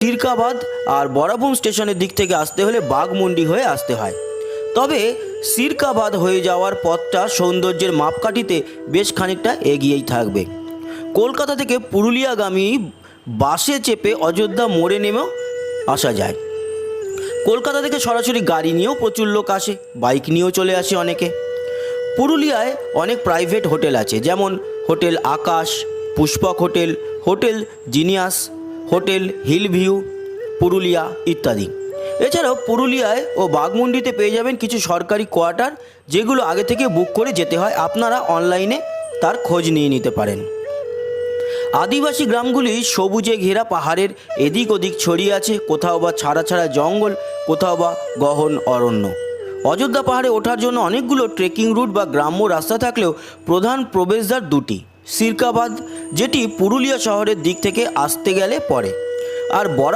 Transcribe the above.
সিরকাবাদ আর বরাবুম স্টেশনের দিক থেকে আসতে হলে বাঘমুন্ডি হয়ে আসতে হয়। তবে সিরকাবাদ হয়ে যাওয়ার পথটা সৌন্দর্যের মাপকাঠিতে বেশ খানিকটা এগিয়েই থাকবে। কলকাতা থেকে পুরুলিয়াগামী বাসে চেপে অযোধ্যা মোড়ে নেমেও আসা যায়। কলকাতা থেকে সরাসরি গাড়ি নিয়েও প্রচুর লোক আসে, বাইক নিয়েও চলে আসে অনেকে। পুরুলিয়ায় অনেক প্রাইভেট হোটেল আছে, যেমন hotel Akash, Pushpak hotel, hotel Genius, hotel hill view Purulia ইত্যাদি। এছাড়াও পুরুলিয়ায় ও বাঘমুন্ডিতে পেয়ে যাবেন কিছু সরকারি কোয়ার্টার, যেগুলো আগে থেকে বুক করে যেতে হয়। আপনারা অনলাইনে তার খোঁজ নিয়ে নিতে পারেন। আদিবাসী গ্রামগুলি সবুজে ঘেরা পাহাড়ের এদিক ওদিক ছড়িয়ে আছে, কোথাও বা ছাড়া ছাড়া জঙ্গল, কোথাও বা গহন অরণ্য। অযোধ্যা পাহাড়ে ওঠার জন্য অনেকগুলো ট্রেকিং রুট বা গ্রাম্য রাস্তা থাকলেও প্রধান প্রবেশদ্বার দুটি, সিরকাবাদ যেটি পুরুলিয়া শহরের দিক থেকে আসতে গেলে পড়ে, আর